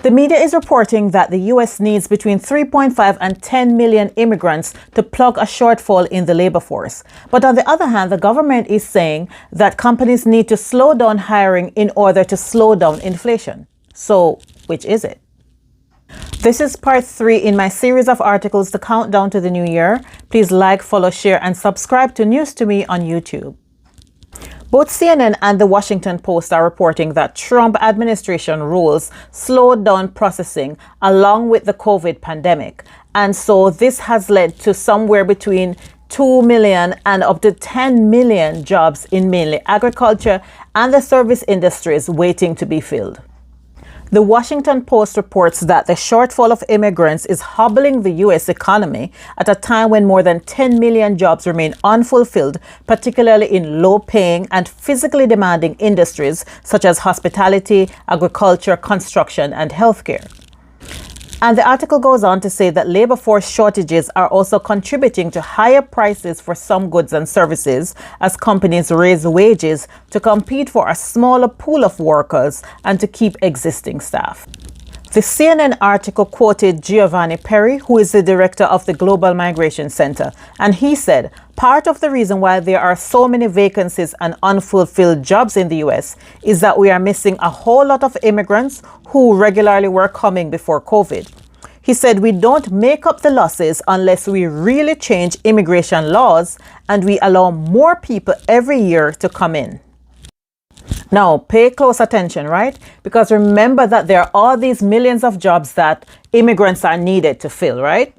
The media is reporting that the U.S. needs between 3.5 and 10 million immigrants to plug a shortfall in the labor force. But on the other hand, the government is saying that companies need to slow down hiring in order to slow down inflation. So, which is it? This is part 3 in my series of articles to count down to the new year. Please like, follow, share, and subscribe to News to Me on YouTube. Both CNN and the Washington Post are reporting that Trump administration rules slowed down processing along with the COVID pandemic. And so this has led to somewhere between 2 million and up to 10 million jobs in mainly agriculture and the service industries waiting to be filled. The Washington Post reports that the shortfall of immigrants is hobbling the U.S. economy at a time when more than 10 million jobs remain unfulfilled, particularly in low-paying and physically demanding industries such as hospitality, agriculture, construction, and healthcare. And the article goes on to say that labor force shortages are also contributing to higher prices for some goods and services as companies raise wages to compete for a smaller pool of workers and to keep existing staff. The CNN article quoted Giovanni Perry, who is the director of the Global Migration Center, and he said, part of the reason why there are so many vacancies and unfulfilled jobs in the U.S. is that we are missing a whole lot of immigrants who regularly were coming before COVID. He said, we don't make up the losses unless we really change immigration laws and we allow more people every year to come in. Now, pay close attention, right? Because remember that there are all these millions of jobs that immigrants are needed to fill, right?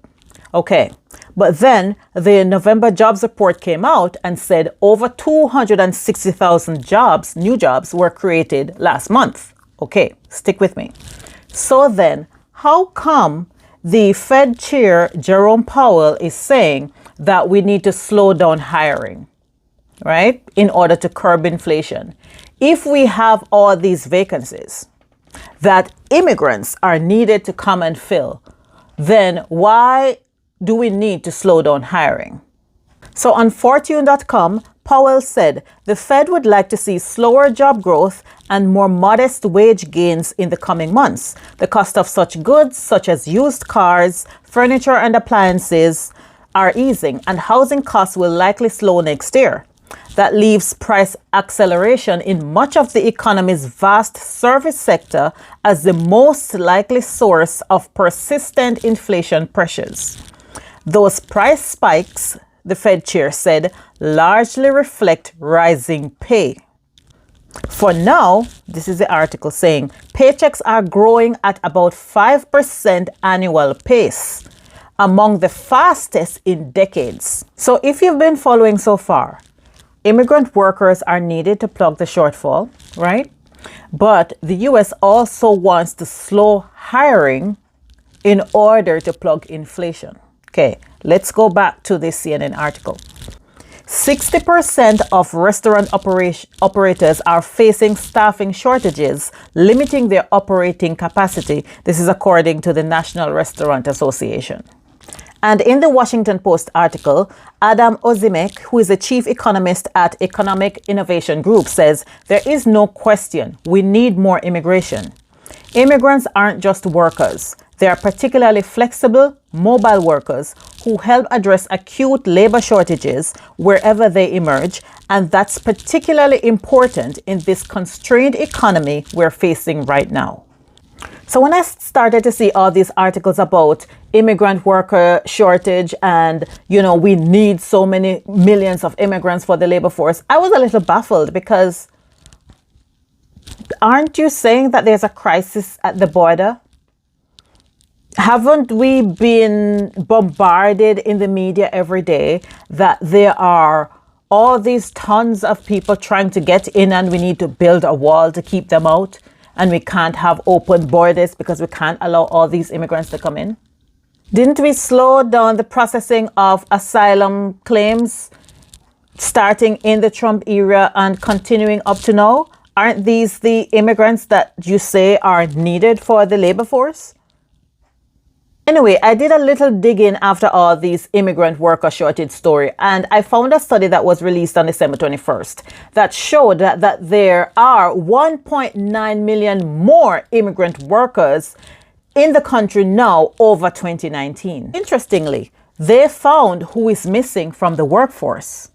Okay. But then the November jobs report came out and said over 260,000 jobs, new jobs, were created last month. Okay, stick with me. So then, how come the Fed chair, Jerome Powell, is saying that we need to slow down hiring, right, in order to curb inflation? If we have all these vacancies that immigrants are needed to come and fill, then why do we need to slow down hiring? So on Fortune.com, Powell said the Fed would like to see slower job growth and more modest wage gains in the coming months. The cost of such goods, such as used cars, furniture, and appliances, are easing, and housing costs will likely slow next year. That leaves price acceleration in much of the economy's vast service sector as the most likely source of persistent inflation pressures. Those price spikes, the Fed chair said, largely reflect rising pay. For now, this is the article saying, paychecks are growing at about 5% annual pace, among the fastest in decades. So if you've been following so far, immigrant workers are needed to plug the shortfall, right? But the U.S. also wants to slow hiring in order to plug inflation. Okay, let's go back to this CNN article. 60% of restaurant operators are facing staffing shortages, limiting their operating capacity. This is according to the National Restaurant Association. And in the Washington Post article, Adam Ozimek, who is the chief economist at Economic Innovation Group, says there is no question we need more immigration. Immigrants aren't just workers. They are particularly flexible, mobile workers who help address acute labor shortages wherever they emerge, and that's particularly important in this constrained economy we're facing right now. So when I started to see all these articles about immigrant worker shortage and, we need so many millions of immigrants for the labor force, I was a little baffled because aren't you saying that there's a crisis at the border? Haven't we been bombarded in the media every day that there are all these tons of people trying to get in and we need to build a wall to keep them out? And we can't have open borders because we can't allow all these immigrants to come in? Didn't we slow down the processing of asylum claims starting in the Trump era and continuing up to now? Aren't these the immigrants that you say are needed for the labor force? Anyway, I did a little digging after all these immigrant worker shortage story, and I found a study that was released on December 21st that showed that there are 1.9 million more immigrant workers in the country now over 2019. Interestingly, they found who is missing from the workforce.